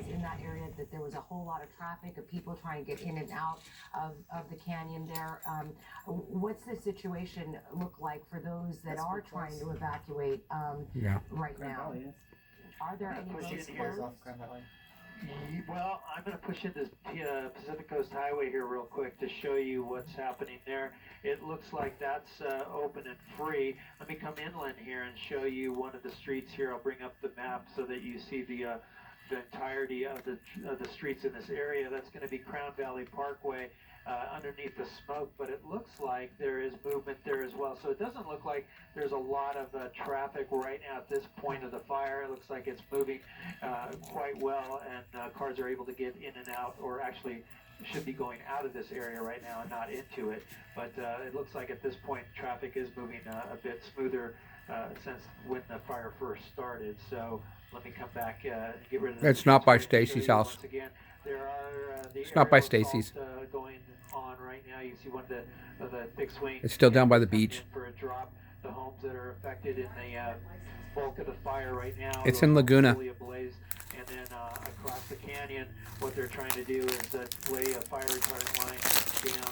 in that area that there was a whole lot of traffic of people trying to get in and out of the canyon there. What's the situation look like for those that are trying to evacuate right now? Are there any roads closed? Well, I'm going to push into Pacific Coast Highway here real quick to show you what's happening there. It looks like that's open and free. Let me come inland here and show you one of the streets here. I'll bring up the map so that you see the entirety of the streets in this area. That's going to be Crown Valley Parkway underneath the smoke, but it looks like there is movement there as well. So it doesn't look like there's a lot of traffic right now at this point of the fire. It looks like it's moving quite well, and cars are able to get in and out, or actually should be going out of this area right now and not into it. But it looks like at this point traffic is moving a bit smoother since when the fire first started. So let me come back and get rid of It's not by Stacy's house. once again. There are it's not by Stacy's. Going on right now. You see one of the fixed wing. It's still down by the beach. For a drop, the homes that are affected in the bulk of the fire right now. It's in Laguna. Ablaze. And then across the canyon, what they're trying to do is lay a fire retardant line down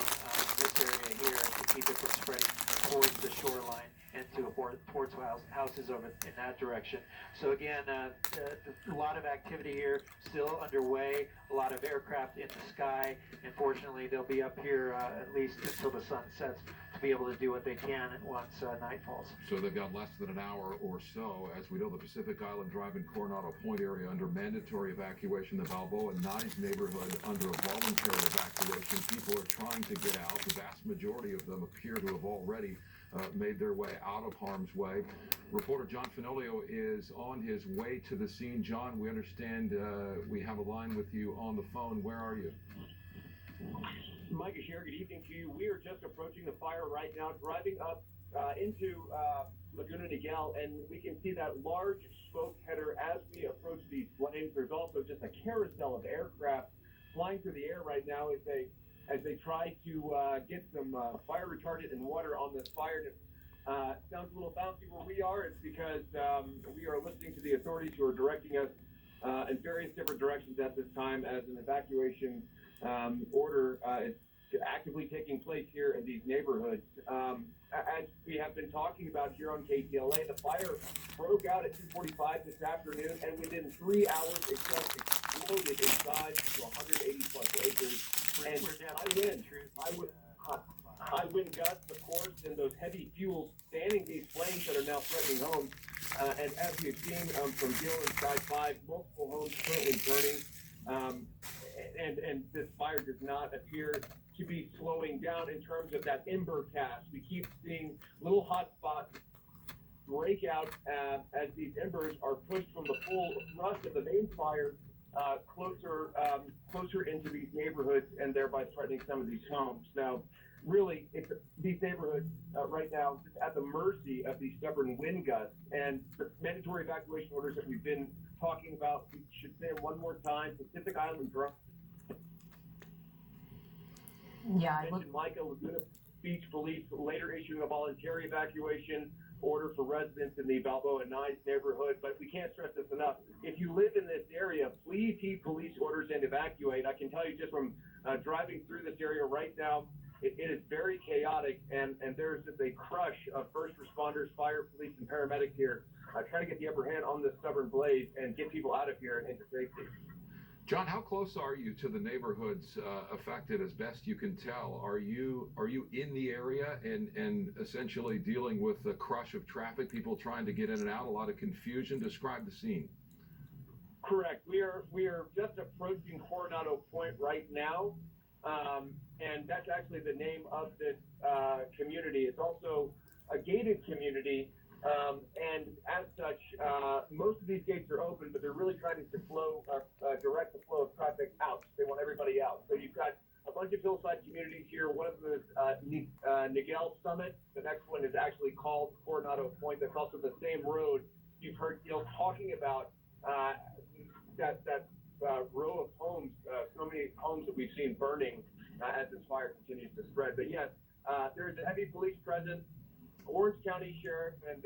this area here to keep it from spreading towards the shoreline and towards houses over in that direction. So again, a lot of activity here still underway, a lot of aircraft in the sky. Unfortunately, they'll be up here at least until the sun sets to be able to do what they can once night falls. So they've got less than an hour or so. As we know, the Pacific Island Drive and Coronado Point area under mandatory evacuation, the Balboa Nice neighborhood under a voluntary evacuation. People are trying to get out. The vast majority of them appear to have already made their way out of harm's way. Reporter John Fenolio is on his way to the scene. John, we understand we have a line with you on the phone. Where are you? Mike Asher, good evening to you. We are just approaching the fire right now, driving up into Laguna Niguel, and we can see that large smoke header as we approach these flames. There's also just a carousel of aircraft flying through the air right now as they try to get some fire retardant and water on this fire. Sounds a little bouncy where we are. It's because we are listening to the authorities who are directing us in various different directions at this time as an evacuation order is actively taking place here in these neighborhoods. As we have been talking about here on KTLA, the fire broke out at 2:45 this afternoon, and within 3 hours it just exploded in size to 180 plus acres. And high wind gusts, of course, and those heavy fuels fanning these flames that are now threatening homes. And as we've seen from Gil and Sky 5, multiple homes currently burning. And this fire does not appear to be slowing down in terms of that ember cast. We keep seeing little hot spots break out as these embers are pushed from the full thrust of the main fire closer into these neighborhoods, and thereby threatening some of these homes. Now, really, these neighborhoods right now just at the mercy of these stubborn wind gusts, and the mandatory evacuation orders that we've been talking about. We should say them one more time: Pacific Island Drive. Yeah, Micah, Laguna Beach Police later issuing a voluntary evacuation order for residents in the Balboa Nice neighborhood. But we can't stress this enough. If you live in this area, please heed police orders and evacuate. I can tell you just from driving through this area right now, it is very chaotic, and there's just a crush of first responders, fire, police, and paramedics here trying to get the upper hand on this stubborn blaze and get people out of here and into safety. John, how close are you to the neighborhoods affected as best you can tell? Are you in the area and essentially dealing with the crush of traffic, people trying to get in and out, a lot of confusion? Describe the scene. Correct. We are just approaching Coronado Point right now, and that's actually the name of this community. It's also a gated community. And as such, most of these gates are open, but they're really trying to direct the flow of traffic out. They want everybody out. So you've got a bunch of hillside communities here. One of them is Niguel Summit. The next one is actually called Coronado Point. That's also the same road you've heard Gil talking about, that row of homes, so many homes that we've seen burning as this fire continues to spread. But yes, there's a heavy police presence. Orange County Sheriff and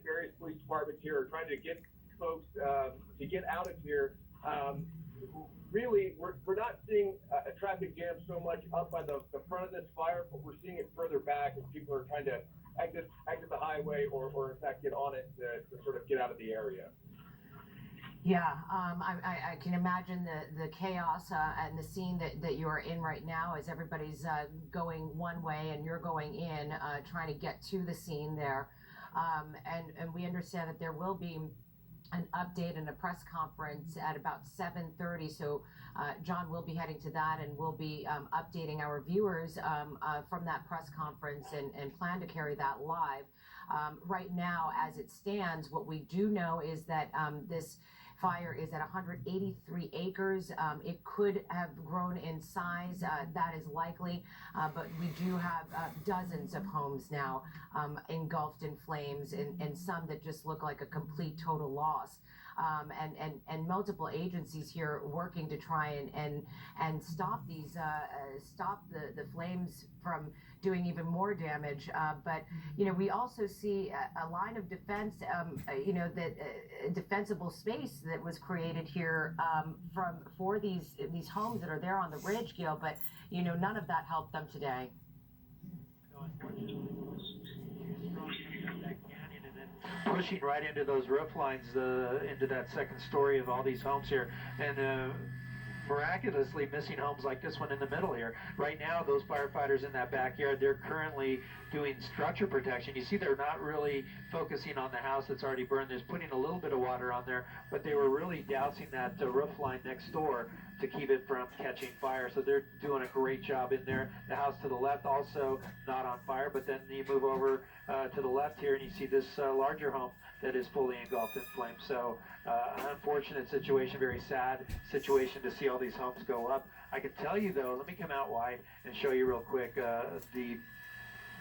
various police departments here are trying to get folks to get out of here. so much up by the front of this fire, but we're seeing it further back as people are trying to exit the highway or in fact get on it to sort of get out of the area. Yeah, I can imagine the chaos and the scene that you are in right now as everybody's going one way and you're going in, trying to get to the scene there. And we understand that there will be an update and a press conference at about 7:30. So John will be heading to that, and we'll be updating our viewers from that press conference and plan to carry that live. Right now, as it stands, what we do know is that this fire is at 183 acres. It could have grown in size, that is likely, but we do have dozens of homes now engulfed in flames, and some that just look like a complete total loss. And multiple agencies here working to try and stop these stop the flames from doing even more damage. But you know, we also see a line of defense, you know, that defensible space that was created here for these homes that are there on the ridge, Gil. But you know, none of that helped them today. Pushing right into those roof lines, into that second story of all these homes here, and miraculously missing homes like this one in the middle here. Right now, those firefighters in that backyard, they're currently doing structure protection. You see, they're not really focusing on the house that's already burned. There's putting a little bit of water on there, but they were really dousing that roof line next door to keep it from catching fire. So they're doing a great job in there. The house to the left also not on fire, but then you move over to the left here and you see this larger home that is fully engulfed in flames. So an unfortunate situation, very sad situation to see all these homes go up. I can tell you though, let me come out wide and show you real quick the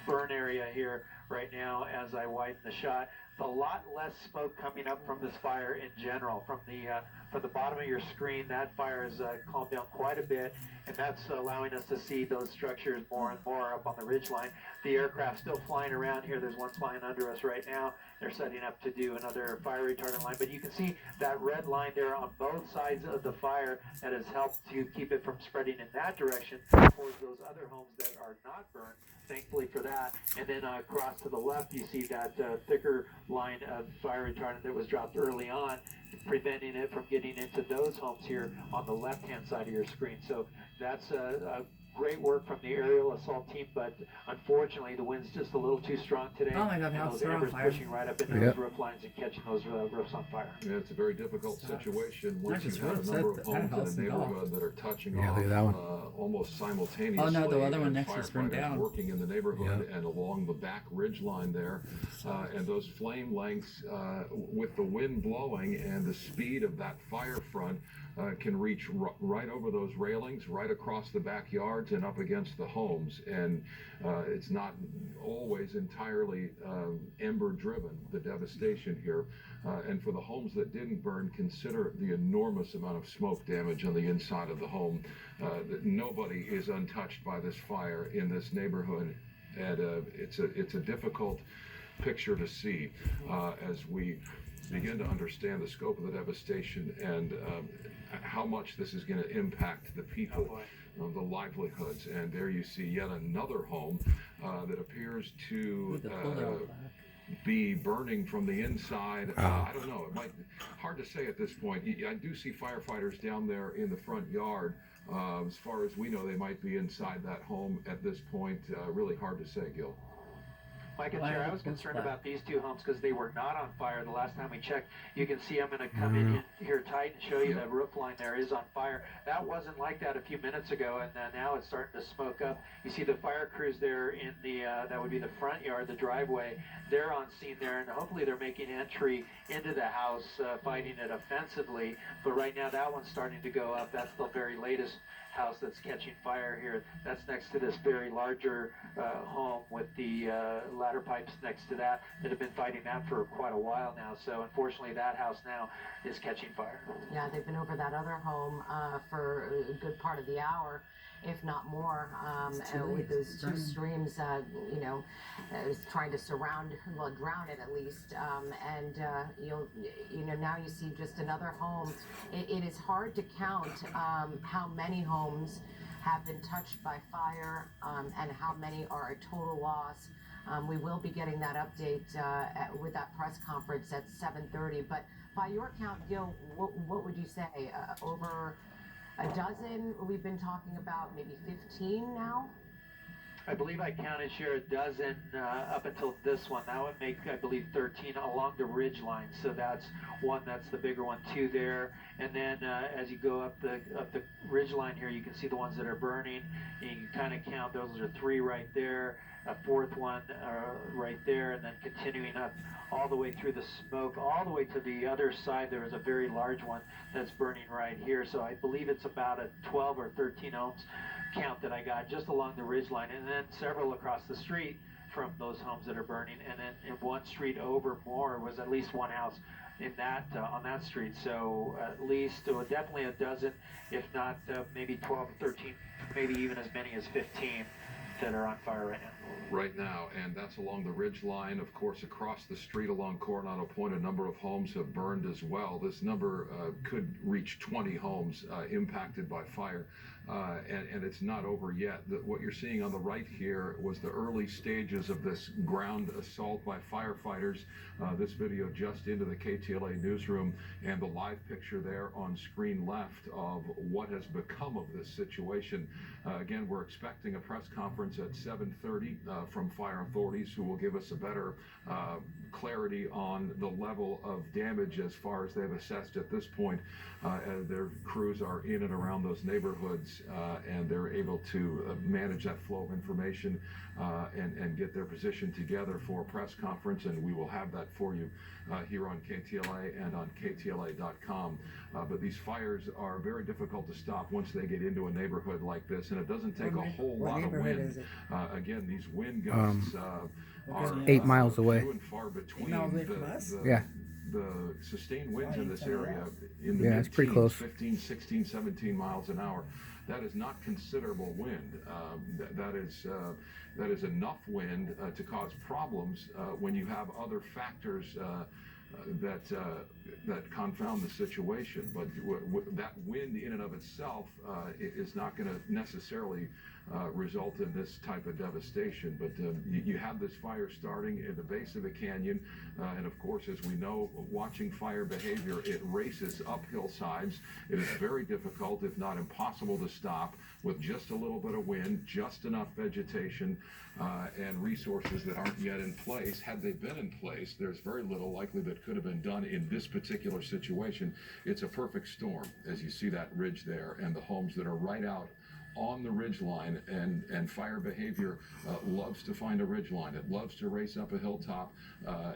burn area here right now as I widen the shot. A lot less smoke coming up from this fire in general. From the bottom of your screen, that fire has calmed down quite a bit, and that's allowing us to see those structures more and more up on the ridge line. The aircraft still flying around here. There's one flying under us right now. They're setting up to do another fire retardant line, but you can see that red line there on both sides of the fire that has helped to keep it from spreading in that direction towards those other homes that are not burned. Thankfully for that. And then across to the left, you see that thicker line of fire retardant that was dropped early on, preventing it from getting into those homes here on the left-hand side of your screen. So that's a great work from the aerial assault team, but unfortunately the wind's just a little too strong today. Oh my God, and the those house are on embers fire. pushing right up into those roof lines and catching those roofs on fire. Yeah, it's a very difficult situation once just you have read a number that of homes house in a engulfed. neighborhood that are touching Yeah, off look at that one. almost simultaneously. Oh, no, the other one and next is burned firefighters down. working in the neighborhood and along the back ridge line there, and those flame lengths with the wind blowing and the speed of that fire front can reach right over those railings, right across the backyards and up against the homes. And it's not always entirely ember driven, the devastation here. And for the homes that didn't burn, consider the enormous amount of smoke damage on the inside of the home. That nobody is untouched by this fire in this neighborhood. And it's a difficult picture to see as we begin to understand the scope of the devastation and how much this is going to impact the people, the livelihoods. And there you see yet another home that appears to be burning from the inside. I don't know. It might hard to say at this point. I do see firefighters down there in the front yard. As far as we know, they might be inside that home at this point. Really hard to say, Gil. Mike and Chair, I was concerned about these two homes because they were not on fire the last time we checked. You can see I'm going to come in here tight and show you the roof line there is on fire. That wasn't like that a few minutes ago, and now it's starting to smoke up. You see the fire crews there in the, that would be the front yard, the driveway. They're on scene there, and hopefully they're making entry into the house, fighting it offensively. But right now that one's starting to go up. That's the very latest house that's catching fire here. That's next to this very larger home with the ladder pipes next to that have been fighting that for quite a while now. So unfortunately, that house now is catching fire. Yeah, they've been over that other home for a good part of the hour, if not more, with those two streams, trying to drown it at least. Now you see just another home. It is hard to count how many homes have been touched by fire and how many are a total loss. We will be getting that update with that press conference at 7:30. But by your count, Gil, what would you say? Over a dozen we've been talking about, maybe 15 now? I believe I counted here a dozen up until this one. That would make, I believe, 13 along the ridge line. So that's one, that's the bigger one, two there. And then as you go up the ridge line here, you can see the ones that are burning. And you can kind of count, those are three right there, a fourth one right there, and then continuing up all the way through the smoke, all the way to the other side. There is a very large one that's burning right here. So I believe it's about a 12 or 13 ohms count that I got just along the ridge line, and then several across the street from those homes that are burning. And then in one street over more was at least one house in that on that street. So at least definitely a dozen, if not maybe 12 or 13, maybe even as many as 15 that are on fire right now. Right now, and that's along the ridge line. Of course, across the street along Coronado Point, a number of homes have burned as well. This number could reach 20 homes impacted by fire, and it's not over yet. What you're seeing on the right here was the early stages of this ground assault by firefighters. This video just into the KTLA newsroom, and the live picture there on screen left of what has become of this situation. Again, we're expecting a press conference at 7:30 from fire authorities, who will give us a better clarity on the level of damage as far as they've assessed at this point. As their crews are in and around those neighborhoods, and they're able to manage that flow of information and get their position together for a press conference, and we will have that for you here on KTLA and on KTLA.com. But these fires are very difficult to stop once they get into a neighborhood like this, and it doesn't take a whole lot of wind. Again, these wind gusts are 8 miles away. few and far between. Yeah. The sustained winds in this area in the it's pretty mid-teens, close. 15, 16, 17 miles an hour. That is not considerable wind. That is enough wind to cause problems when you have other factors that confound the situation. But that wind in and of itself is not going to necessarily result in this type of devastation. But you have this fire starting at the base of the canyon, and of course, as we know, watching fire behavior, it races up hillsides. It is very difficult, if not impossible, to stop with just a little bit of wind, just enough vegetation, and resources that aren't yet in place. Had they been in place, there's very little likely that could have been done in this particular situation. It's a perfect storm, as you see that ridge there and the homes that are right out on the ridge line, and fire behavior loves to find a ridge line. It loves to race up a hilltop,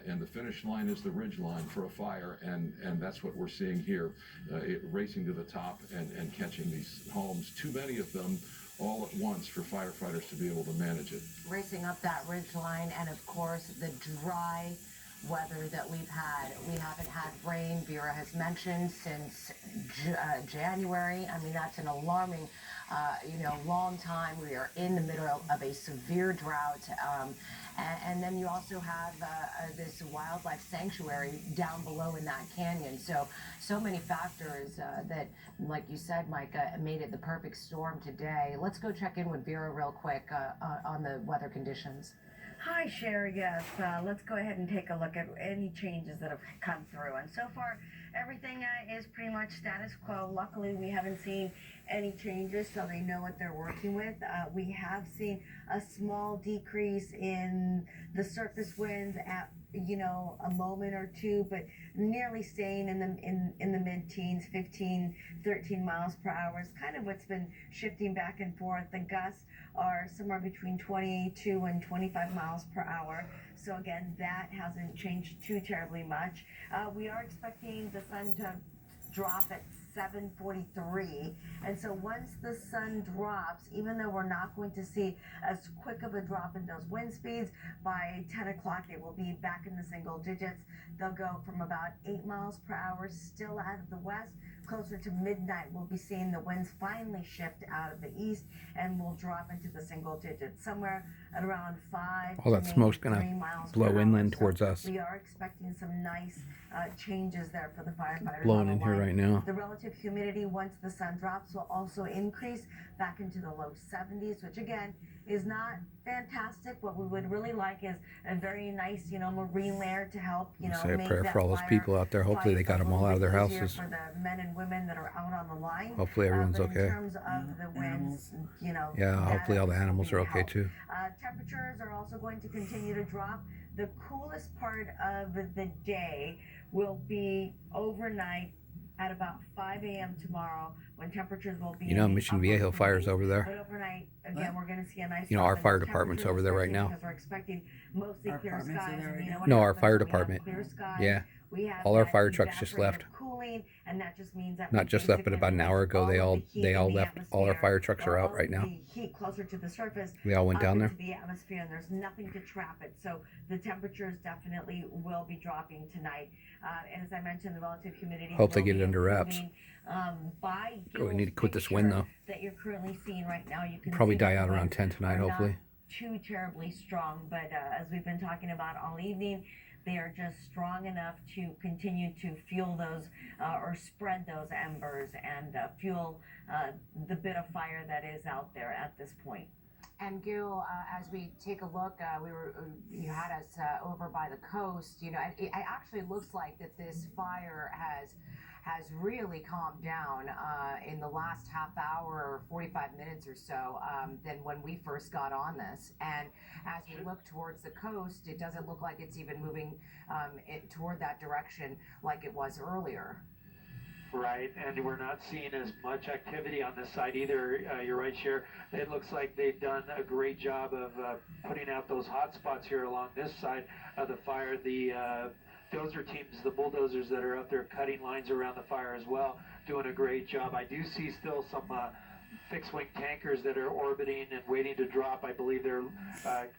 and the finish line is the ridge line for a fire, and that's what we're seeing here, it racing to the top and catching these homes, too many of them all at once for firefighters to be able to manage it. Racing up that ridge line, and of course the dry weather that we've had. We haven't had rain, Vera has mentioned, since January. I mean, that's an alarming long time. We are in the middle of a severe drought, and then you also have this wildlife sanctuary down below in that canyon. So many factors that, like you said, Mike, made it the perfect storm today. Let's go check in with Vera real quick on the weather conditions. Hi, Sherry. Yes, let's go ahead and take a look at any changes that have come through. And so far, everything is pretty much status quo. Luckily, we haven't seen any changes, so they know what they're working with. We have seen a small decrease in the surface winds at a moment or two, but nearly staying in the mid-teens, 15, 13 miles per hour is kind of what's been shifting back and forth. The gusts are somewhere between 22 and 25 miles per hour. So again, that hasn't changed too terribly much. We are expecting the sun to drop at 7:43. And so once the sun drops, even though we're not going to see as quick of a drop in those wind speeds, by 10 o'clock they will be back in the single digits. They'll go from about 8 miles per hour still out of the west. Closer to midnight, we'll be seeing the winds finally shift out of the east, and we'll drop into the single digits, somewhere at around 5 All to that maybe smoke's 3 gonna miles blow per inland hour. towards So us. we are expecting some nice changes there for the firefighters. Blowing on in the here line. right now. The relative humidity, once the sun drops, will also increase back into the low 70s, which again is not fantastic. What we would really like is a very nice, marine layer to help, Say a make prayer that for all those fire people out there. Hopefully they fight got a them all little out of their bit easier houses. for the men and women that are out on the line. Hopefully everyone's But okay. in terms of the winds, Yeah, that hopefully all the will animals be are okay help. too. Temperatures are also going to continue to drop. The coolest part of the day will be overnight at about 5 a.m. tomorrow, when temperatures will be You know, in the Mission upper Viejo fire's 40s. over there. But overnight, again, we're going to see a nice You know, drop our in fire those department's temperatures, over there right especially now. because we're expecting mostly Our clear apartments are skies. there And right you know now? what No, our happens fire when we have department. clear skies? Yeah. We have All our that fire trucks just evaporative left. cooling, and that just means that Not we just left, but basically about an hour release ago. all They of all the heat they all in the left. All our atmosphere, fire trucks are or out all right of now. the heat closer to the surface We all went up down there. into the atmosphere, and there's nothing to trap it. So the temperatures definitely will be dropping tonight. And as I mentioned, the relative humidity. Hope they will get be it under wraps. improving. By Oh, we need to Gil's quit this wind, picture though. that you're currently seeing right now, you can Probably see that die the out around winds 10 tonight, are not hopefully. too terribly strong, but as we've been talking about all evening, they are just strong enough to continue to fuel those or spread those embers and fuel the bit of fire that is out there at this point. And Gil, as we take a look, you had us over by the coast. You know, it actually looks like that this fire has really calmed down in the last half hour or 45 minutes or so than when we first got on this. And as we look towards the coast, it doesn't look like it's even moving toward that direction like it was earlier. Right, and we're not seeing as much activity on this side either. You're right, Cher. It looks like they've done a great job of putting out those hot spots here along this side of the fire. The dozer teams, the bulldozers that are out there cutting lines around the fire as well, doing a great job. I do see still some fixed-wing tankers that are orbiting and waiting to drop. I believe they're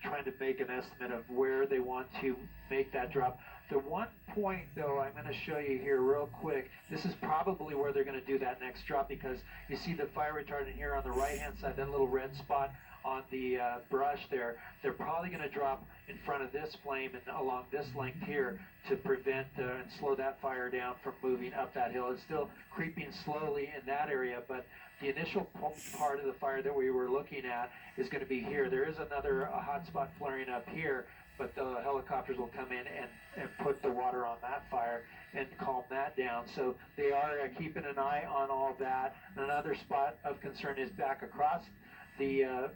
trying to make an estimate of where they want to make that drop. The one point, though, I'm going to show you here real quick. This is probably where they're going to do that next drop, because you see the fire retardant here on the right-hand side, that little red spot on the brush there. They're probably going to drop in front of this flame and along this length here to prevent and slow that fire down from moving up that hill. It's still creeping slowly in that area, but the initial part of the fire that we were looking at is going to be here. There is another hot spot flaring up here, but the helicopters will come in and put the water on that fire and calm that down. So they are keeping an eye on all that. Another spot of concern is back across the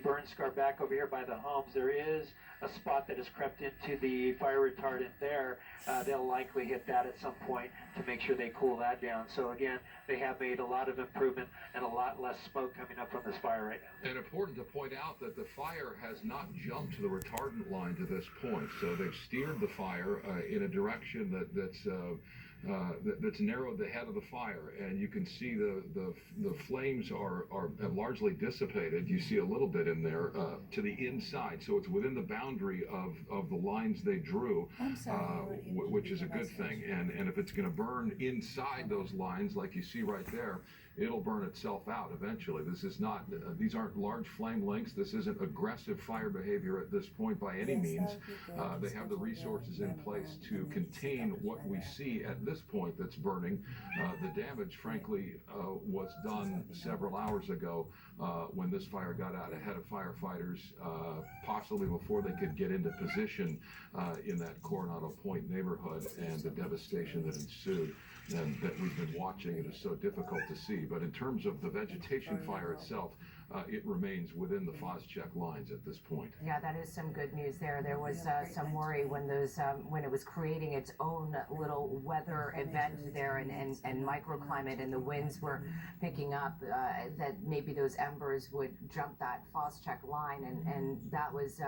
burn scar back over here by the homes. There is a spot that has crept into the fire retardant there. They'll likely hit that at some point to make sure they cool that down. So again, they have made a lot of improvement and a lot less smoke coming up from this fire right now. And important to point out that the fire has not jumped to the retardant line to this point. So they've steered the fire in a direction that's narrowed the head of the fire, and you can see the flames are largely dissipated. You see a little bit in there to the inside, so it's within the boundary of the lines they drew, which is a good thing. And if it's going to burn inside those lines, like you see right there, it'll burn itself out eventually. This is not; these aren't large flame lengths. This isn't aggressive fire behavior at this point by any means. They have the resources in place to contain what we see at this point that's burning. The damage, frankly, was done several hours ago when this fire got out ahead of firefighters, possibly before they could get into position in that Coronado Point neighborhood, and the devastation that ensued and that we've been watching. It is so difficult to see. But in terms of the vegetation fire itself, it remains within the Phos-Check lines at this point. Yeah, that is some good news there. There was some worry when when it was creating its own little weather event there and microclimate, and the winds were picking up, that maybe those embers would jump that Phos-Check line, and that was,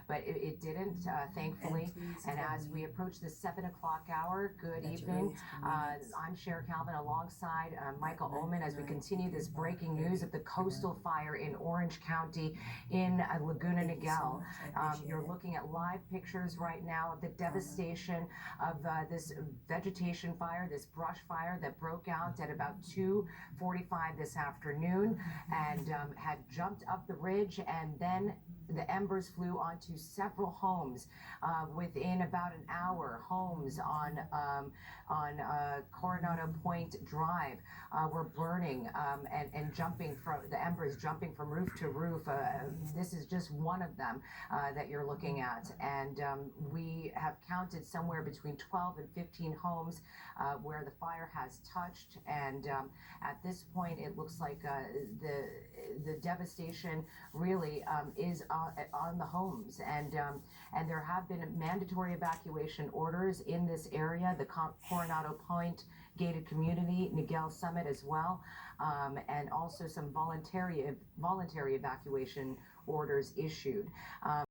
but it didn't, thankfully. And as we approach the 7 o'clock hour, good evening, I'm Cher Calvin alongside Michael Ullman as we continue this breaking news of the coastal fire in Orange County in Laguna Niguel. You're looking at live pictures right now of the devastation of this vegetation fire, this brush fire that broke out at about 2:45 this afternoon and had jumped up the ridge, and then the embers flew onto several homes within about an hour. Homes on Coronado Point Drive were burning and jumping from the embers, jumping from roof to roof. This is just one of them that you're looking at, and we have counted somewhere between 12 and 15 homes where the fire has touched, and at this point it looks like the devastation really is on the homes, and there have been mandatory evacuation orders in this area, the Coronado Point gated community, Niguel Summit as well, and also some voluntary evacuation orders issued.